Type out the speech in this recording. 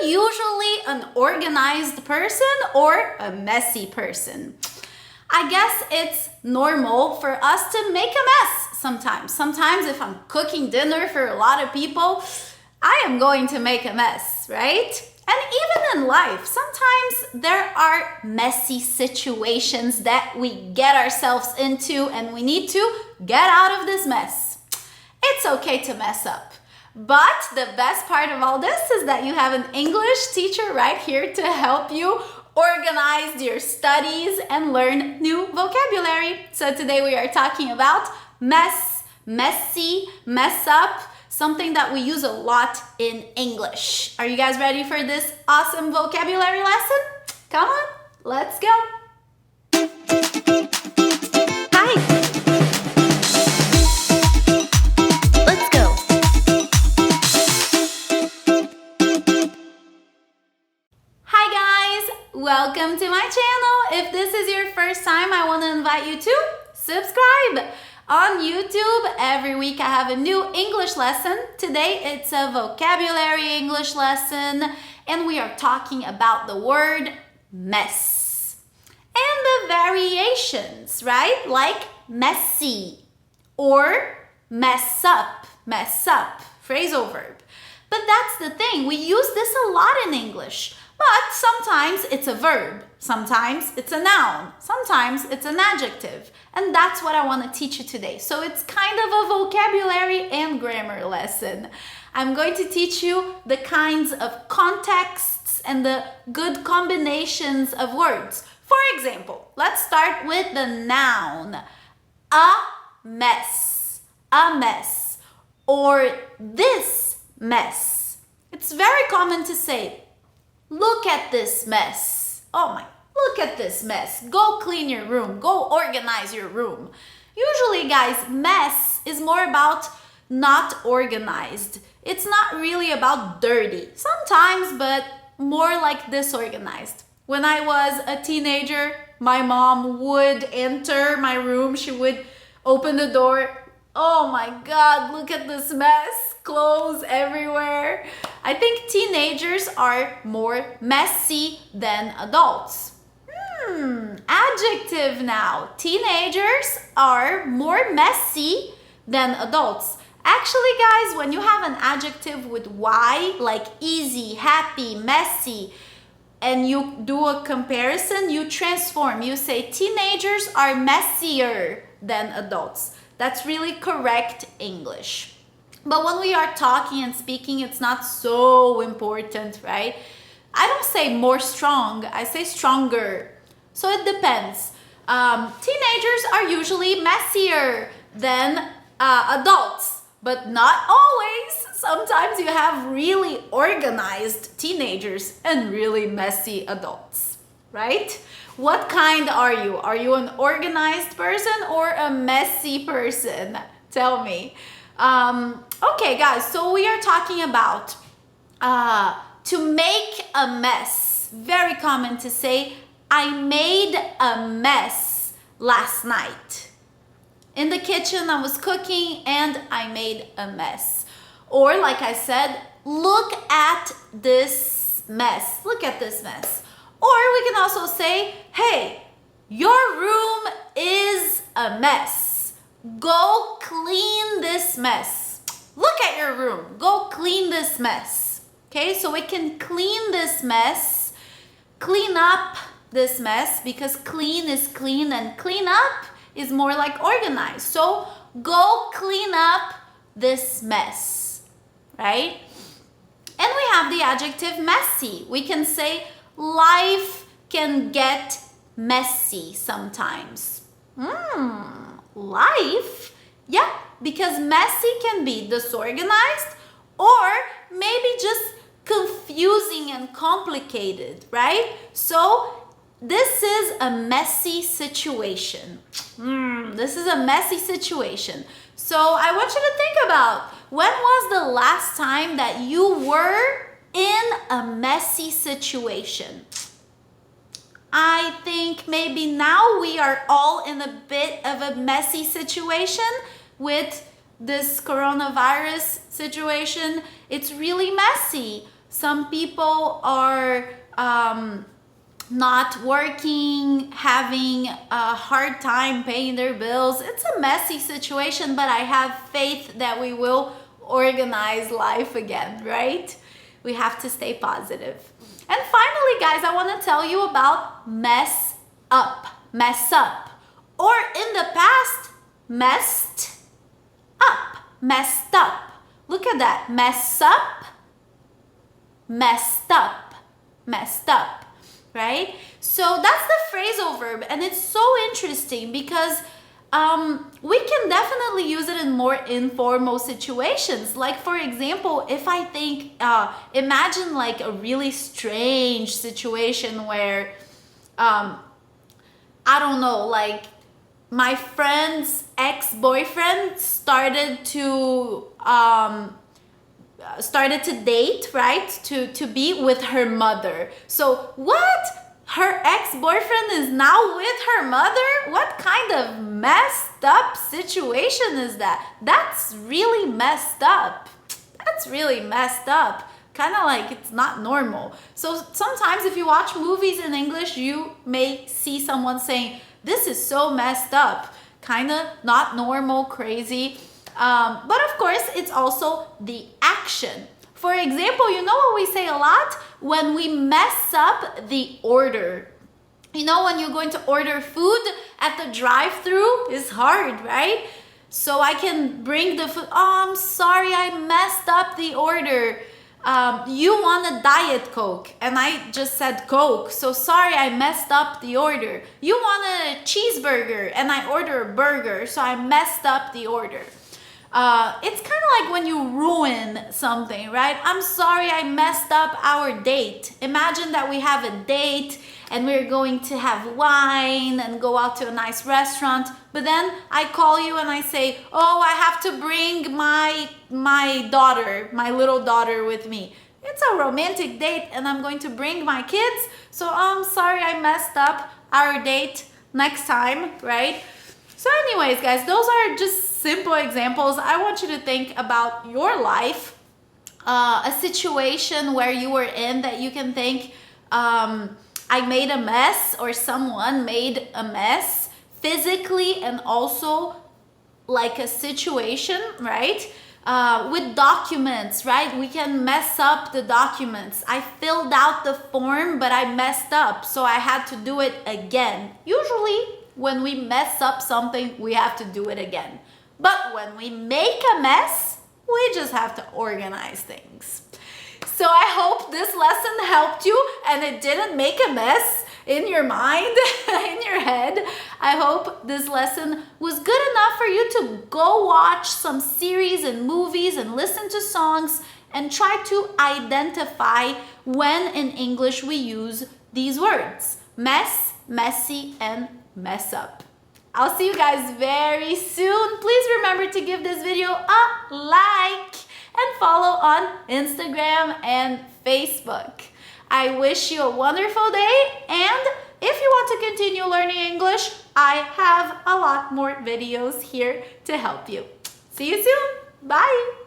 usually an organized person or a messy person? I guess it's normal for us to make a mess sometimes. Sometimes if I'm cooking dinner for a lot of people, I am going to make a mess, right? And even in life, sometimes there are messy situations that we get ourselves into and we need to get out of this mess. It's okay to mess up. But the best part of all this is that you have an English teacher right here to help you organize your studies and learn new vocabulary. So today we are talking about mess, messy, mess up, something that we use a lot in English. Are you guys ready for this awesome vocabulary lesson? Come on, let's go. Hi. Let's go. Hi guys, welcome to my channel. If this is your first time, I want to invite you to subscribe. On YouTube, every week I have a new English lesson. Today it's a vocabulary English lesson and we are talking about the word mess and the variations, right? Like messy or mess up, phrasal verb. But that's the thing, we use this a lot in English. But sometimes it's a verb, sometimes it's a noun, sometimes it's an adjective. And that's what I want to teach you today. So it's kind of a vocabulary and grammar lesson. I'm going to teach you the kinds of contexts and the good combinations of words. For example, let's start with the noun. A mess, or this mess. It's very common to say, look at this mess. Oh my, look at this mess. Go clean your room. Go organize your room. Usually, guys, mess is more about not organized. It's not really about dirty. Sometimes, but more like disorganized. When I was a teenager, my mom would enter my room. She would open the door. Oh my God, look at this mess. Clothes everywhere. I think teenagers are more messy than adults. Adjective now. Teenagers are more messy than adults. Actually, guys, when you have an adjective with Y, like easy, happy, messy, and you do a comparison, you transform. You say teenagers are messier than adults. That's really correct English. But when we are talking and speaking, it's not so important, right? I don't say more strong, I say stronger. So it depends. Teenagers are usually messier than adults, but not always. Sometimes you have really organized teenagers and really messy adults, right? What kind are you? Are you an organized person or a messy person? Tell me. Okay, guys, so we are talking about to make a mess. Very common to say, I made a mess last night. In the kitchen, I was cooking and I made a mess. Or like I said, look at this mess. Look at this mess. Or we can also say, hey, your room is a mess. Go clean this mess. Look at your room. Go clean this mess. Okay, so we can clean this mess, clean up this mess, because clean is clean and clean up is more like organized. So go clean up this mess, right? And we have the adjective messy. We can say life can get messy sometimes. Life? Yeah, because messy can be disorganized or maybe just confusing and complicated, right? So this is a messy situation. This is a messy situation. So I want you to think about, when was the last time that you were in a messy situation? I think maybe now we are all in a bit of a messy situation with this coronavirus situation. It's really messy. Some people are not working, having a hard time paying their bills. It's a messy situation, but I have faith that we will organize life again, right? We have to stay positive. And finally, guys, I want to tell you about mess up, or in the past, messed up. Look at that, mess up, messed up, right? So that's the phrasal verb, and it's so interesting because we can definitely use it in more informal situations. Like, for example, if I think, imagine like a really strange situation where, I don't know, like my friend's ex-boyfriend started to date, right? To be with her mother. So what? Her ex-boyfriend is now with her mother? What kind of messed up situation is that? That's really messed up. That's really messed up. Kind of like it's not normal. So sometimes if you watch movies in English, you may see someone saying, this is so messed up. Kind of not normal, crazy. But of course, it's also the action. For example, you know what we say a lot? When we mess up the order. You know, when you're going to order food at the drive-thru, it's hard, right? So I can bring the food. Oh, I'm sorry, I messed up the order. You want a Diet Coke, and I just said Coke. So sorry, I messed up the order. You want a cheeseburger, and I order a burger. So I messed up the order. It's kind of like when you ruin something, right? I'm sorry I messed up our date. Imagine that we have a date and we're going to have wine and go out to a nice restaurant, but then I call you and I say, oh, I have to bring my daughter, my little daughter with me. It's a romantic date and I'm going to bring my kids, so I'm sorry I messed up our date, next time, right? So anyways, guys, those are just simple examples. I want you to think about your life, a situation where you were in that you can think, I made a mess, or someone made a mess physically, and also like a situation, right? With documents, right? We can mess up the documents. I filled out the form, but I messed up, so I had to do it again. Usually, when we mess up something, we have to do it again. But when we make a mess, we just have to organize things. So I hope this lesson helped you and it didn't make a mess in your mind, in your head. I hope this lesson was good enough for you to go watch some series and movies and listen to songs and try to identify when in English we use these words: mess, messy, and mess up. I'll see you guys very soon. Please remember to give this video a like and follow on Instagram and Facebook. I wish you a wonderful day, and if you want to continue learning English, I have a lot more videos here to help you. See you soon. Bye.